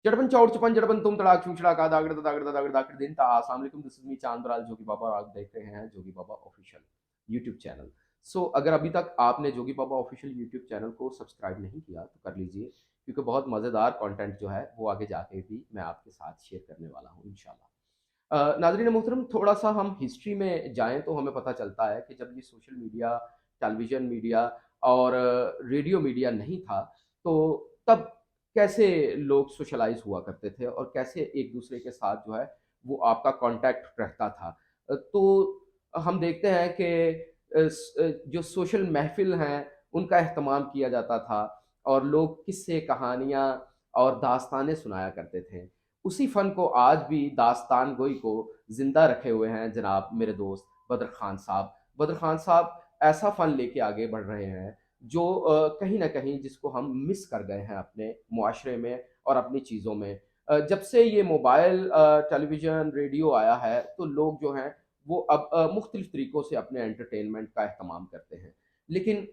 जड़पन चौड़ चपन जड़पन तुम तड़ाक छुछड़ा का दागड़ दागड़ दागड़ दागड़ दिन ता अस्सलाम वालेकुम, दिस इज मी चांद बराल जोगी बाबा और आप देख रहे हैं जोगी बाबा ऑफिशियल यूट्यूब चैनल। सो अगर अभी तक आपने जोगी बाबा ऑफिशियल यूट्यूब चैनल को सब्सक्राइब नहीं किया तो कर लीजिए, क्योंकि बहुत मज़ेदार कंटेंट जो है वो आगे जाके भी मैं आपके साथ शेयर करने वाला हूँ इंशाल्लाह। नाज़रीन मोहतरम, थोड़ा सा हम हिस्ट्री में जाएं तो हमें पता चलता है कि जब ये सोशल मीडिया, टेलीविज़न मीडिया और रेडियो मीडिया नहीं था, तो तब कैसे लोग सोशलाइज़ हुआ करते थे और कैसे एक-दूसरे के साथ जो है वो आपका कॉन्टैक्ट रहता था। तो हम देखते हैं कि जो सोशल महफ़िल हैं, उनका एहतमाम किया जाता था और लोग किस्से, कहानियाँ और दास्तानें सुनाया करते थे। उसी फ़न को आज भी दास्तान गोई को ज़िंदा रखे हुए हैं जनाब मेरे दोस्त बदर ख़ान साहब। बदर ख़ान साहब ऐसा फ़न लेके आगे बढ़ रहे हैं जो कहीं न कहीं जिसको हम मिस कर गए हैं अपने मुआशरे में और अपनी चीज़ों में। जब से ये मोबाइल, टेलीविज़न, रेडियो आया है, तो लोग जो हैं वो अब मुख्तलिफ़ तरीकों से अपने एंटरटेनमेंट का एहतमाम करते हैं। लेकिन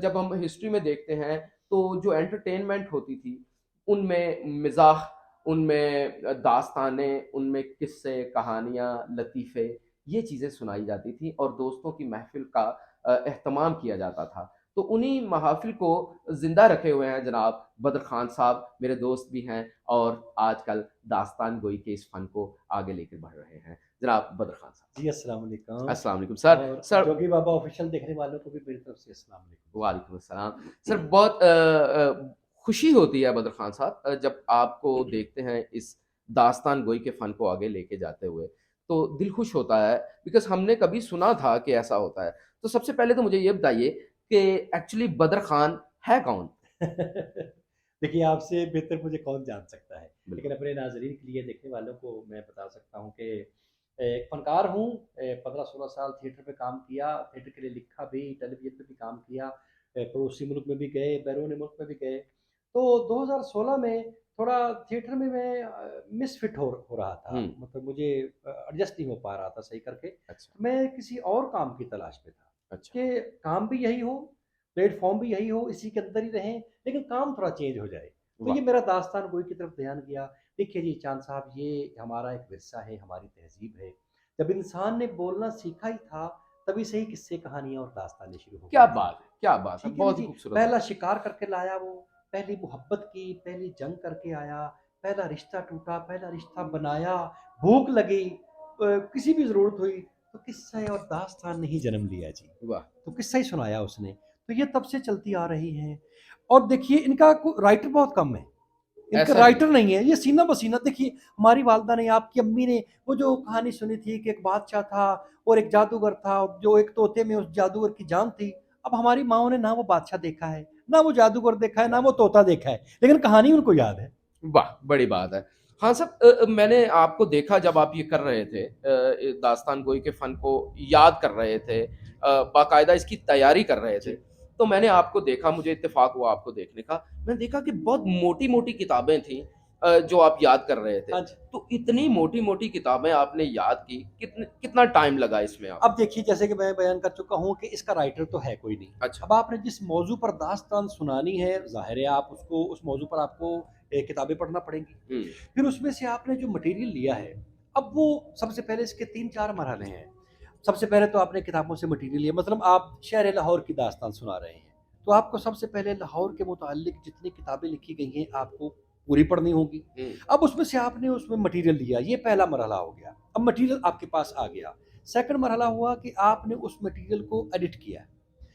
जब हम हिस्ट्री में देखते हैं, तो जो एंटरटेनमेंट होती थी, उनमें मिज़ाह, उनमें दास्तानें, उनमें किस्से, कहानियाँ, लतीफ़े, ये चीज़ें सुनाई जाती थी और दोस्तों की महफ़िल का एहतमाम किया जाता था। तो उन्हीं महाफ़िल को ज़िंदा रखे हुए हैं जनाब बदर ख़ान साहब, मेरे दोस्त भी हैं और आजकल दास्तान गोई के इस फ़न को आगे लेके बढ़ रहे हैं। जनाब बदर ख़ान साहब। जी, अस्सलाम वालेकुम। अस्सलाम वालेकुम सर। और सर जोगी बाबा ऑफ़िशियल देखने वालों को भी मेरी तरफ से अस्सलाम वालेकुम जी। वालेकुम अस्सलाम। सर बहुत खुशी होती है बदर ख़ान साहब, जब आपको देखते हैं इस दास्तान गोई के फ़न को आगे लेके जाते हुए, तो दिल खुश होता है बिकॉज़ हमने कभी सुना था कि ऐसा होता है। तो सबसे पहले तो मुझे ये बताइए कि एक्चुअली बदर ख़ान है कौन? देखिए, आपसे बेहतर मुझे कौन जान सकता है। लेकिन बिल्कुल। अपने नाज़रीन के लिए, देखने वालों को मैं बता सकता हूँ कि एक फ़नकार हूँ। 15-16 साल थिएटर में काम किया, थिएटर के लिए लिखा भी, टेलीविज़न पे भी काम किया, पड़ोसी मुल्क में भी गए, बैरून मुल्क में भी गए। तो 2016 में थोड़ा थिएटर में मैं मिसफ़िट हो रहा था। हुँ, मतलब मुझे एडजस्ट नहीं हो पा रहा था सही करके। अच्छा, तो मैं किसी और काम की तलाश में था अच्छा। कि काम भी यही हो, प्लेटफ़ॉर्म भी यही हो, इसी के अंदर ही रहें, लेकिन काम थोड़ा चेंज हो जाए। तो ये वाह! मेरा दास्तान गोई की तरफ ध्यान गया। देखिए जी चाँद साहब, ये हमारा एक विरसा है, हमारी तहज़ीब है। जब इंसान ने बोलना सीखा ही था, तभी से ही किस्से, कहानियाँ और दास्तानें शुरू हो क्या गई थी। बात है! क्या बात है! ठीक है ना बहुत ही जी? खूबसूरत पहला बात। शिकार करके लाया वो, पहली मोहब्बत की, पहली जंग करके आया, पहला रिश्ता टूटा, पहला रिश्ता बनाया, भूख लगी, किसी भी ज़रूरत हुई, तो किस्से और दास्तान ने ही जन्म लिया जी। वाह! तो किस्सा ही सुनाया उसने। तो ये तब से चलती आ रही हैं। और देखिए, इनका को राइटर बहुत कम है। इनका ऐसा क्यों? राइटर नहीं है, ये सीना-ब-सीना। देखिए, हमारी वालिदा ने, आपकी अम्मी ने वो जो कहानी सुनी थी कि एक बादशाह था और एक जादूगर था, जो एक तोते में उस जादूगर की जान थी। अब हमारी माँओं ने ना वो बादशाह देखा है, ना वो जादूगर देखा है, ना वो तोता देखा है, लेकिन कहानी उनको याद है। वाह! बड़ी बात है। हाँ साहब, मैंने आपको देखा जब आप ये कर रहे थे, दास्तान गोई के फ़न को याद कर रहे थे, बाकायदा इसकी तैयारी कर रहे थे। जी। तो मैंने आपको देखा, मुझे इत्तेफ़ाक हुआ आपको देखने का। मैंने देखा कि बहुत मोटी-मोटी किताबें थीं, जो आप याद कर रहे थे। हाँ जी। तो इतनी मोटी-मोटी किताबें आपने याद की, कितना टाइम लगा इसमें अब आपको? देखिए, जैसे कि मैं बयान कर चुका हूँ कि इसका राइटर तो है कोई नहीं। अच्छा। अब आपने जिस मौज़ू पर दास्तान सुनानी है, ज़ाहिर है आप उसको उस मौज़ू पर आपको किताबें पढ़ना पड़ेंगी। हुँ, फिर उसमें से आपने जो मटेरियल लिया है, अब वो सबसे पहले इसके 3-4 मरहले हैं। सबसे पहले तो आपने किताबों से मटेरियल लिया, मतलब आप शहर लाहौर की दास्तान सुना रहे हैं। तो आपको सबसे पहले लाहौर के मुताल्लिक जितनी किताबें लिखी गई हैं, आपको पूरी पढ़नी होगी। हुँ, अब उसमें से आपने उसमें मटेरियल लिया, ये पहला मरहला हो गया। अब मटेरियल आपके पास आ गया। सेकंड मरहला हुआ कि आपने उस मटेरियल को एडिट किया,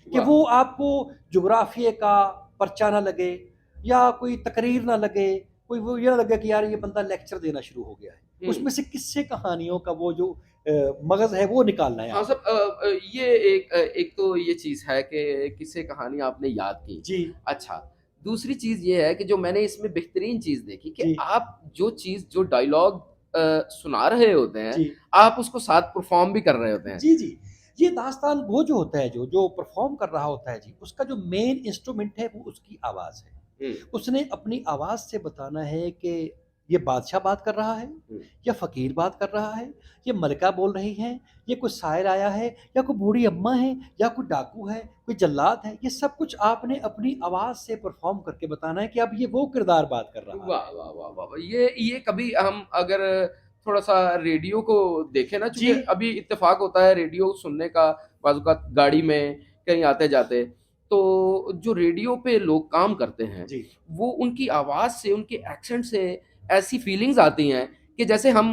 कि वाह! वो आपको जुग्राफिए का पर्चा ना लगे, या कोई तकरीर ना लगे, कोई वो ये ना लगे कि यार ये बंदा लेक्चर देना शुरू हो गया है। हुँ। उसमें से किस्से कहानियों का वो जो मगज़ है वो निकालना है हाँ आपने। साहब, ये एक तो ये चीज़ है कि किस्से कहानी आपने याद की। जी, अच्छा, दूसरी चीज़ ये है कि जो मैंने इसमें बेहतरीन चीज़ देखी कि जी, आप जो चीज़, जो डायलॉग सुना रहे होते हैं, जी। आप उसको साथ परफ़ॉर्म भी कर रहे होते हैं। जी, जी। ये दास्तान गो जो होता है, जो परफ़ॉर्म कर रहा होता है जी, उसका जो मेन इंस्ट्रूमेंट है वो उसकी आवाज़ है। हुँ, उसने अपनी आवाज़ से बताना है कि ये बादशाह बात कर रहा है हुँ। या फ़कीर बात कर रहा है, ये मलका बोल रही हैं, ये कोई शायर आया है या कोई बूढ़ी अम्मा है या कोई डाकू है, कोई जल्लाद है, ये सब कुछ आपने अपनी आवाज़ से परफ़ॉर्म करके बताना है कि अब ये वो किरदार बात कर रहा वाह, है। वाह, वाह, वाह, वाह! ये कभी हम अगर थोड़ा-सा रेडियो को देखें ना, जी, चूँकि अभी इत्तेफ़ाक होता है रेडियो सुनने का बाज़-औक़ात गाड़ी में, कहीं आते-जाते, तो जो रेडियो पे लोग काम करते हैं, जी। वो उनकी आवाज़ से, उनके एक्सेंट से ऐसी फ़ीलिंग्स आती हैं कि जैसे हम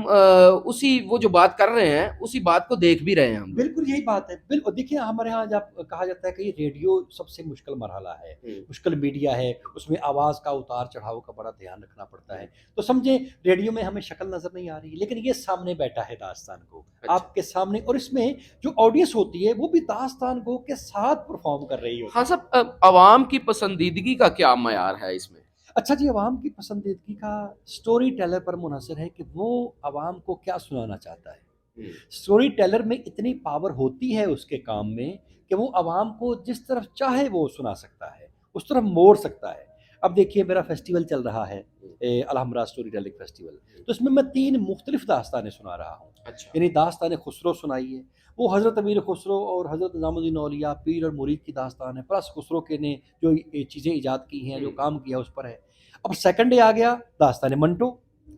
उसी वो जो बात कर रहे हैं, उसी बात को देख भी रहे हैं हम लोग। बिल्कुल यही बात है। बिल्कुल देखिए हमारे यहाँ जब कहा जाता है कि रेडियो सबसे मुश्किल मरहला है, हुँ, मुश्किल मीडिया है, उसमें आवाज़ का उतार-चढ़ाव का बड़ा ध्यान रखना पड़ता हुँ, है। तो समझें रेडियो में हमें शक्ल नज़र नहीं आ रही, लेकिन ये सामने बैठा है दास्तान गो, अच्छा। आपके सामने और इसमें जो ऑडियंस होती है वो भी दास्तान गो के साथ परफ़ॉर्म कर रही हाँ, होती है। साहब अवाम की पसंदीदगी का क्या मयार है इसमें? अच्छा जी, अवाम की पसंदीदगी का स्टोरी टेलर पर मुनहसर है कि वो अवाम को क्या सुनाना चाहता है। हुँ, स्टोरी टेलर में इतनी पावर होती है उसके काम में कि वो अवाम को जिस तरफ चाहे वो सुना सकता है, उस तरफ मोड़ सकता है। अब देखिए मेरा फेस्टिवल चल रहा है हुँ, अलहमरा स्टोरी टेलिंग फेस्टिवल, हुँ। तो इसमें मैं 3 मुख्तलिफ दास्तानें सुना रहा हूँ। अच्छा, यानी दास्तान खुसरो सुनाई है, वो हज़रत अमीर खुसरो और हज़रत निज़ामुद्दीन औलिया, पीर और मुरीद की दास्तान है, प्लस खुसरो के ने जो ये चीज़ें इजाद की हैं, जो हुँ। काम किया उस पर है। अब सेकंड डे आ गया दास्तान मंटो,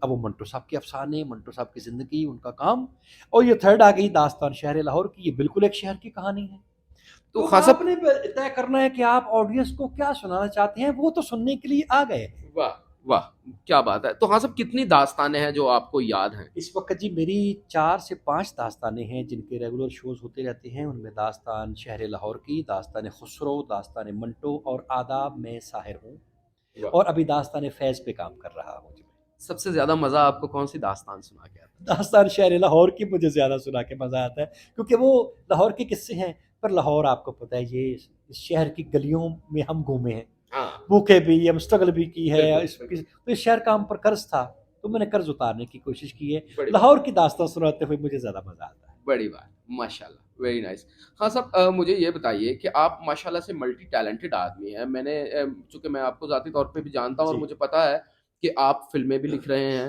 अब वो मंटो साहब के अफ़साने, मंटो साहब की ज़िंदगी, उनका काम और ये थर्ड आ गई दास्तान शहर लाहौर की, ये बिल्कुल एक शहर की कहानी है। तो तो अब ख़ास साहब आपने तय करना है कि आप ऑडियंस को क्या सुनाना चाहते हैं, वो तो सुनने के लिए आ गए हैं। वाह! वाह! क्या बात है। तो हाँ साहब कितनी दास्तानें हैं जो आपको याद हैं? इस वक़्त जी मेरी 4 से 5 दास्तानें हैं जिनके रेगुलर शोज़ होते रहते हैं। उनमें दास्तान शहर लाहौर की, दास्तान खुसरो, दास्तान मंटो और आदाब में साहिर हूँ वाह! और अभी दास्तान फ़ैज़ पे काम कर रहा हूँ जी मैं। सबसे ज़्यादा मज़ा आपको कौन-सी दास्तान सुना के आता है? दास्तान शहर लाहौर की मुझे ज़्यादा सुना के मज़ा आता है क्योंकि वो लाहौर के किस्से हैं, पर लाहौर आपको पता है ये इस शहर की गलियों में हम घूमे हैं। हाँ, भूखे भी, हम स्ट्रगल भी की है बिल्कुल, इस तो इस शहर का हम पर कर्ज़ था, तो मैंने कर्ज़ उतारने की कोशिश की है। बड़ी बात, लाहौर की दास्तान सुनाते हुए मुझे ज़्यादा मज़ा आता है। बड़ी बात। माशाल्लाह, वेरी नाइस। हाँ साहब मुझे ये बताइए कि आप माशाल्लाह से मल्टी टैलेंटेड आदमी हैं। मैंने चूँकि मैं आपको ज़ाती तौर पे भी जानता हूँ और जी। मुझे पता है कि आप फ़िल्में भी लिख रहे हैं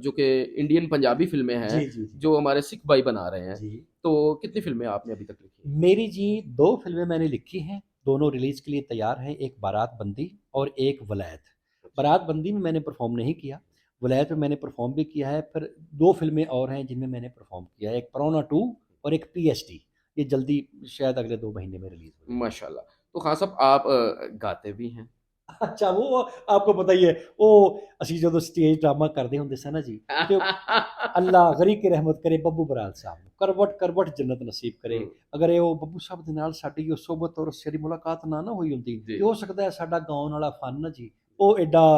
जो कि इंडियन पंजाबी फ़िल्में हैं, जी, जी, जी। जो हमारे सिख भाई बना रहे हैं। जी। तो कितनी फ़िल्में आपने अभी तक लिखी हैं? मेरी जी 2 फ़िल्में मैंने लिखी हैं, दोनों रिलीज़ के लिए तैयार हैं, एक बारात बंदी और एक वलैत। अच्छा, बारात बंदी में मैंने परफ़ॉर्म नहीं किया, वलैत में मैंने परफ़ॉर्म भी किया है, फिर 2 फ़िल्में और हैं जिनमें मैंने परफ़ॉर्म किया है, एक परौना 2 और एक पीएचडी। ये जल्दी शायद अगले 2 महीने में रिलीज़ हो जाएगी। माशाल्लाह। तो हाँ साहब आप गाते भी हैं? अच्छा वो आपको पता ही है, वो ਅਸੀਂ ਜਦੋਂ ਸਟੇਜ ਡਰਾਮਾ ਕਰਦੇ ਹੁੰਦੇ ਸੀ ਨਾ ਜੀ, ਤੇ ਅੱਲਾ ਗਰੀਕ ਰਹਿਮਤ ਕਰੇ ਬੱਬੂ ਬਰਾੜ ਸਾਹਿਬ ਨੂੰ, ਕਰਵਟ ਕਰਵਟ ਜੰਨਤ ਨਸੀਬ ਕਰੇ। हुँ, ਅਗਰ ਇਹ ਉਹ ਬੱਬੂ ਸਾਹਿਬ ਦੇ ਨਾਲ ਸਾਡੀ ਉਹ ਸੋਹਬਤ ਔਰ ਸੇਰੀ ਮੁਲਾਕਾਤ ਨਾ ਹੋਈ ਹੁੰਦੀ, जी। ਤੇ ਹੋ ਸਕਦਾ ਹੈ ਸਾਡਾ ਗਾਉਣ ਵਾਲਾ ਫਨ ਨਾ ਜੀ, ਉਹ ਐਡਾ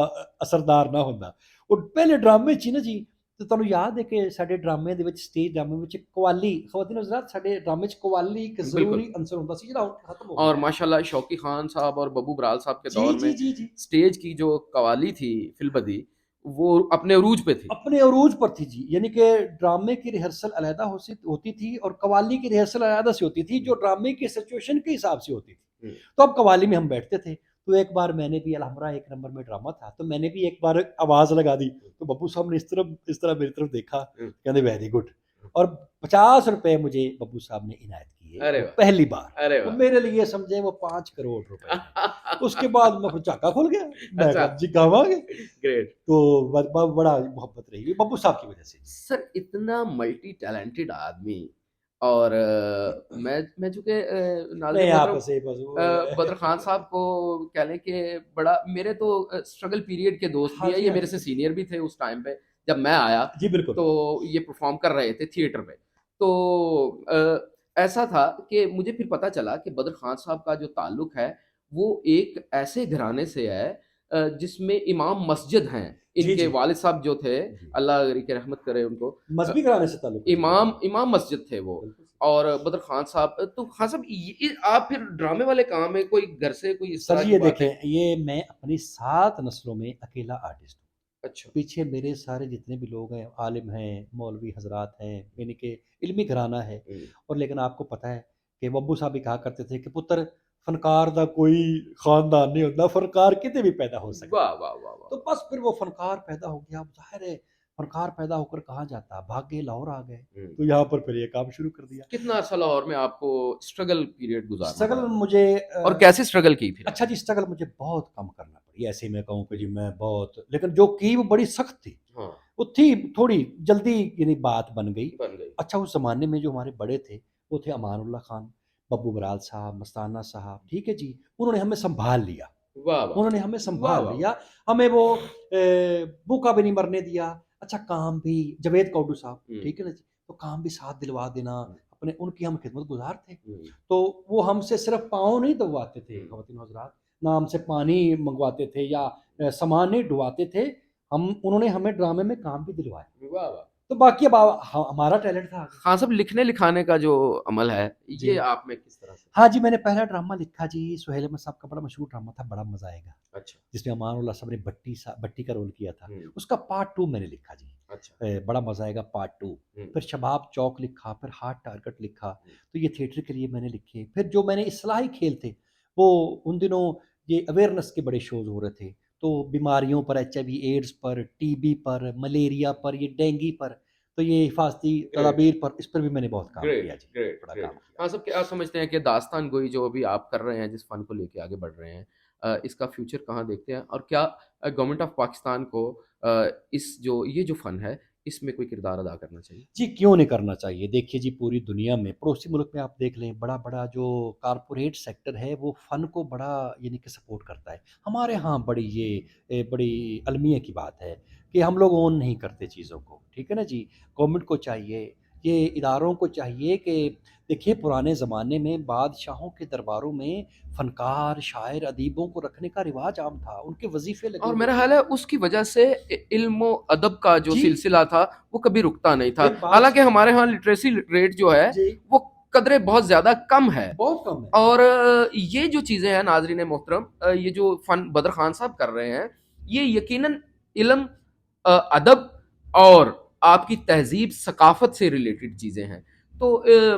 ਅਸਰਦਾਰ ਨਾ ਹੁੰਦਾ। ਉਹ ਪਹਿਲੇ ਡਰਾਮੇ 'ਚ ਹੀ ਨਾ ਜੀ, ਤੇ ਤੁਹਾਨੂੰ ਯਾਦ ਹੈ ਕਿ ਸਾਡੇ ਡਰਾਮੇ ਦੇ ਵਿੱਚ ਸਟੇਜ ਡਰਾਮੇ ਵਿੱਚ ਕਵਾਲੀ ਖ਼ਵਾਤੀਨ ਹਜ਼ਰਾਤ ਸਾਡੇ ਡਰਾਮੇ 'ਚ ਕਵਾਲੀ ਇੱਕ बिल्कुल। ਜ਼ਰੂਰੀ ਅੰਸਰ ਹੁੰਦਾ ਸੀ ਜਿਹੜਾ ਹੁਣ ਖਤਮ ਹੋ और ਗਿਆ ਹੈ। माशाल्लाह शौकी खान साहब और बब्बू बराल साहब के जी, दौर जी, में जी, जी। स्टेज की जो कव्वाली थी फिल्बदी, वो अपने अरूज पे थी। अपने अरूज पर थी जी, यानी कि ड्रामे की रिहर्सल अलहदा होती थी और कव्वाली की रिहर्सल अलहदा से होती थी, जो ड्रामे की सिचुएशन के हिसाब से होती थी। हुँ, तो अब कव्वाली में हम बैठते थे, तो एक बार मैंने भी अलहमरा 1 नंबर में ड्रामा था, तो मैंने भी एक बार आवाज़ लगा दी, तो बब्बू साहब ने इस तरह मेरी तरफ देखा, हुँ, कहते वेरी गुड और ₹50 मुझे बब्बू साहब ने इनायत किए, अरे वो वाह! पहली बार। अरे वो वाह! मेरे लिए समझे वो 5 करोड़ रुपए हैं। उसके बाद मैं झाका खुल गया, मैं अच्छा, कहा जी गावांगे। ग्रेट। तो बड़ा मोहब्बत रही बब्बू साहब की वजह से जी। सर इतना मल्टी टैलेंटेड आदमी और मैं चूँकि नाज़िर नहीं मोहतरम आपसे बस वो बदर खान साहब को कह लें कि बड़ा मेरे तो स्ट्रगल पीरियड के दोस्त भी हाँ हैं, जी, ये हाँ मेरे जी। से सीनियर भी थे उस टाइम पे जब मैं आया, जी, बिल्कुल। तो ये परफ़ॉर्म कर रहे थे थिएटर में। तो ऐसा था कि मुझे फिर पता चला कि बदर खान साहब का जो ताल्लुक है, वो एक ऐसे घराने से है जिसमें इमाम मस्जिद हैं। जी, इनके जी। वालिद साहब जो थे, जी। अल्लाह की रहमत करे उनको अ, मज़हबी घराने से ताल्लुक है जी मेरा। इमाम इमाम मस्जिद थे वो बिल्कुल सही। और बदर खान साहब तो खान साहब ये आप फिर ड्रामे वाले काम में कोई घर से कोई इस सर तरह जी की ये बातें देखें, ये मैं अपनी 7 नस्लों में अकेला आर्टिस्ट हूँ। अच्छा। पीछे मेरे सारे जितने भी लोग हैं, आलिम हैं, मौलवी हज़रात हैं, यानी कि इल्मी घराना है हुँ, और लेकिन आपको पता है कि बब्बू साहब भी कहा करते थे कि पुत्र फनकार दा कोई खानदान नहीं होता, फनकार किते भी पैदा हो सकता वाह है। वाह वाह तो वाह। बस फिर वो फनकार पैदा हो गया, अब ज़ाहिर है फनकार पैदा होकर कहाँ जाता, भाग गए लाहौर आ गए, हम्म। तो यहाँ पर फिर ये काम शुरू कर दिया। कितना अर्सा लाहौर में आपको स्ट्रगल पीरियड गुजारना स्ट्रगल पड़ा मुझे और कैसे स्ट्रगल की फिर अच्छा आपने? जी, स्ट्रगल मुझे बहुत कम करना पड़ी, ऐसे मैं कहूँ कि जी मैं बहुत, लेकिन जो की वो बड़ी सख्त थी, हाँ, वो थी थोड़ी जल्दी, यानी बात बन गई। बन गई। अच्छा, उस ज़माने में जो हमारे बड़े थे, वो थे अमानुल्लाह खान, बब्बू बराल साहब, मस्ताना साहब, ठीक है जी। उन्होंने हमें सँभाल लिया, वाह वाह उन्होंने हमें वाह सँभाल वाह। लिया, हमें वो भूखा भी नहीं मरने दिया। अच्छा, काम भी जवेद कौडू साहब, हम्म, ठीक है ना जी, तो काम भी साथ दिलवा देना, हम्म, अपने उनकी हम खिदमतगुज़ार थे। हम्म, तो वो हमसे सिर्फ़ पाँव नहीं दबवाते थे हम्म, ख़वातीन हज़रात, ना हमसे पानी मँगवाते थे या सामान नहीं ढुवाते थे, हम उन्होंने हमें ड्रामे में काम भी दिलवाया। वाह वाह। तो बाकी अब हमारा टैलेंट था आगे। हाँ, सब लिखने लिखाने का जो अमल है, जी। ये आप में किस तरह से? हाँ जी, मैंने पहला ड्रामा लिखा जी, सुहेल अहमद साहब का बड़ा मशहूर ड्रामा था, बड़ा मज़ा आएगा, अच्छा। जिसमें अमानुल्लाह साहब ने भट्टी का रोल किया था। हम्म, उसका पार्ट 2 मैंने लिखा जी, अच्छा। बड़ा मज़ा आएगा पार्ट 2। हम्म, फिर शबाब चौक लिखा, फिर हार्ड टारगेट लिखा, हम्म, तो ये थिएटर के लिए मैंने लिखे। फिर जो मैंने इस्लाही खेल थे, वो उन दिनों ये अवेयरनेस के बड़े शोज़ हो रहे थे, तो बीमारियों पर, एचआईवी एड्स पर, टीबी पर, मलेरिया पर, ये डेंगू पर, तो ये हिफाज़ती ग्रेट तदाबीर पर, इस पर भी मैंने बहुत काम ग्रेट किया जी, ग्रेट बड़ा काम ग्रेट। किया। हाँ, सब क्या समझते हैं कि दास्तान गोई जो अभी आप कर रहे हैं, जिस फन को लेके आगे बढ़ रहे हैं, इसका फ्यूचर कहाँ देखते हैं और क्या गवर्नमेंट ऑफ पाकिस्तान को इस जो ये जो फन है, इसमें कोई किरदार अदा करना चाहिए? जी, क्यों नहीं करना चाहिए? देखिए जी, पूरी दुनिया में, पड़ोसी मुल्क में आप देख लें, बड़ा-बड़ा जो कॉर्पोरेट सेक्टर है, वो फ़न को बड़ा यानी कि सपोर्ट करता है। हमारे यहाँ बड़ी ये बड़ी अलमिया की बात है कि हम लोग ओन नहीं करते चीज़ों को, ठीक है ना जी? गवर्नमेंट को चाहिए, ये इदारों को चाहिए कि देखिए, पुराने ज़माने में बादशाहों के दरबारों में फ़नकार, शायर, अदीबों को रखने का रिवाज आम था, उनके वज़ीफ़े लगे और हुए मेरा थे। ख़्याल है उसकी वजह से इल्म व अदब का जो जी, सिलसिला था, वो कभी रुकता नहीं था। एक बात हालाँकि हमारे यहाँ लिटरेसी रेट जो है, जी, वो कदरे बहुत ज़्यादा कम है। बहुत कम है। और ये जो चीज़ें हैं नाज़रीन मोहतरम, ये जो फ़न बदर ख़ान साहब कर रहे हैं, ये यकीनन इल्म, अदब और आपकी तहज़ीब, सक़ाफ़त से रिलेटेड चीज़ें हैं। तो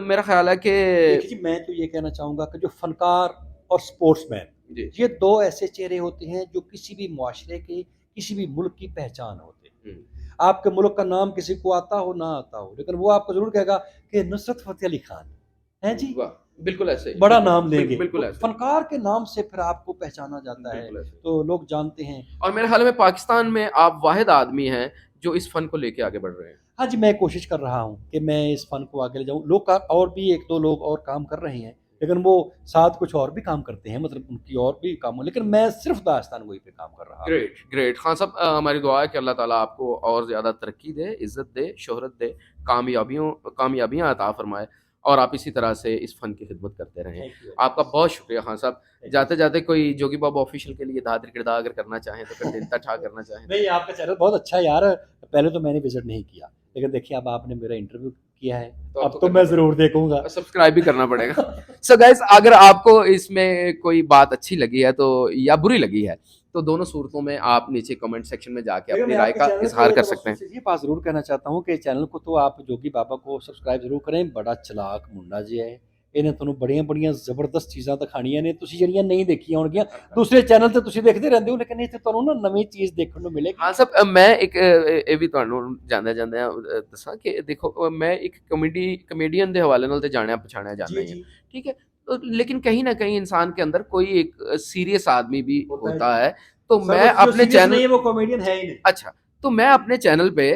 मेरा ख़्याल है कि देखिए जी, मैं तो ये कहना चाहूँगा कि जो फ़नकार और स्पोर्ट्समैन, जी। ये 2 ऐसे चेहरे होते हैं जो किसी भी मुआशरे के, किसी भी मुल्क की पहचान होते हैं। हुँ, आपके मुल्क का नाम किसी को आता हो, ना आता हो, लेकिन वो आपको ज़रूर कहेगा कि नुसरत फ़तेह अली खान, हैं जी? वाह! बिल्कुल ऐसे ही, बड़ा बिल्कुल, नाम लेंगे। बिल्कुल तो ऐसे ही, फ़नकार के नाम से फिर आपको पहचाना जाता है, बिल्कुल ऐसे ही। तो लोग जानते हैं। और मेरे ख़्याल में पाकिस्तान में आप वाहिद आदमी हैं, जो इस फ़न को लेके आगे बढ़ रहे हैं। हाँ जी, मैं कोशिश कर रहा हूँ कि मैं इस फ़न को आगे ले जाऊँ। लोग का और भी 1-2 लोग और काम कर रहे हैं, लेकिन वो साथ कुछ और भी काम करते हैं, मतलब उनकी और भी काम हो, लेकिन मैं सिर्फ़ दास्तान गोई पे काम कर रहा हूँ। Great, great. ख़ान साहब, हमारी दुआ है कि अल्लाह ताला आपको और ज़्यादा तरक्की दे, इज़्ज़त दे, शोहरत दे, कामयाबियाँ अता फ़रमाए और आप इसी तरह से इस फ़न की खिदमत करते रहें। थैंक यू वेरी आपका मच। बहुत शुक्रिया ख़ान साहब। Thank you. जाते-जाते कोई जोगी बाबा ऑफ़िशियल के लिए दाद किरदार अगर करना चाहें, तो कर दें, ठा करना चाहें तो? नहीं, आपका चैनल बहुत अच्छा है यार। पहले तो मैंने विज़िट नहीं किया, लेकिन देखिए अब आपने मेरा इंटरव्यू किया है, तो अब अब तो तो करना मैं पड़ेगा। ज़रूर देखूँगा। सब्सक्राइब भी करना पड़ेगा। सो गाइस, अगर आपको इसमें कोई बात अच्छी लगी है तो या बुरी लगी है, तो दोनों सूरतों में आप नीचे कमेंट सेक्शन में जाके लेकिन अपनी मैं राय आपके का चैनल इज़हार के कर सकते तवज्जुह हैं। से ये बात ज़रूर कहना चाहता हूँ कि चैनल को तो आप जोगी बाबा को सब्सक्राइब ज़रूर करें, बड़ा चलाक मुंडा जी है। ਇਹਨੇ ਤੁਹਾਨੂੰ ਬੜੀਆਂ ਜ਼ਬਰਦਸਤ ਚੀਜ਼ਾਂ ਦਿਖਾਣੀਆਂ ਨੇ, ਤੁਸੀਂ ਜਿਹੜੀਆਂ ਨਹੀਂ ਦੇਖੀਆਂ ਹੋਣਗੀਆਂ। ਦੂਸਰੇ ਚੈਨਲ ਤੇ ਤੁਸੀਂ ਦੇਖਦੇ ਰਹਿੰਦੇ ਹੋ, ਲੇਕਿਨ ਇੱਥੇ ਤੁਹਾਨੂੰ ਨਾ ਨਵੀਂ ਚੀਜ਼ ਦੇਖਣ ਨੂੰ ਹਾਂ ਮਿਲੇਗੀ। ਸਭ, ਮੈਂ ਇੱਕ ਇਹ ਵੀ ਤੁਹਾਨੂੰ ਜਾਂਦਿਆਂ ਦੱਸਾਂ ਕਿ ਦੇਖੋ, ਮੈਂ ਇੱਕ कॉमेडियन ਦੇ हवाले ਨਾਲ ਤੇ ਜਾਣਿਆ ਪਛਾਣਿਆ ਜਾਂਦਾ जी, ही है, जी। ठीक है? तो लेकिन कहीं न कहीं इंसान के अंदर कोई एक सीरियस आदमी भी होता है होता जी। है, तो मैं सर्वत्र जो अपने सीरियस नहीं चैनल है वो कॉमेडियन है ही नहीं। अच्छा, तो मैं अपने चैनल पे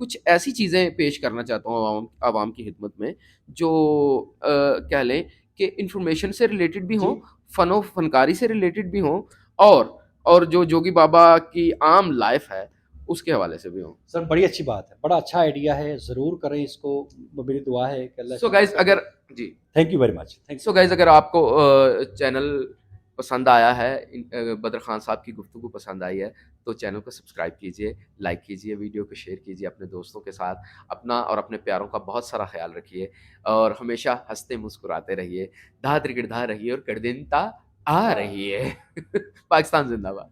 कुछ ऐसी चीज़ें पेश करना चाहता हूँ आवाम आवाम की खिदमत में, जो कह लें कि इन्फॉर्मेशन से रिलेटेड भी हों, जी। फनकारी से रिलेटेड भी हों और जो जोगी बाबा की आम लाइफ़ है, उसके हवाले से भी हों। सर बड़ी अच्छी बात है, बड़ा अच्छा आइडिया है, ज़रूर करें इसको। मेरी दुआ है कि अल्लाह सो इसमें गाइज़, बरकत दे। अगर जी। Thank you very much. Thank so you. Guys, अगर आपको चैनल पसंद आया है, बदर खान साहब की गुफ्तगू पसंद आई है, तो चैनल को सब्सक्राइब कीजिए, लाइक कीजिए, वीडियो को शेयर कीजिए अपने दोस्तों के साथ। अपना और अपने प्यारों का बहुत सारा ख्याल रखिए और हमेशा हँसते मुस्कुराते रहिए। धा त्रिगिड़ धा रहिए और कर दिन ता आ हाँ। रही है। पाकिस्तान ज़िंदाबाद।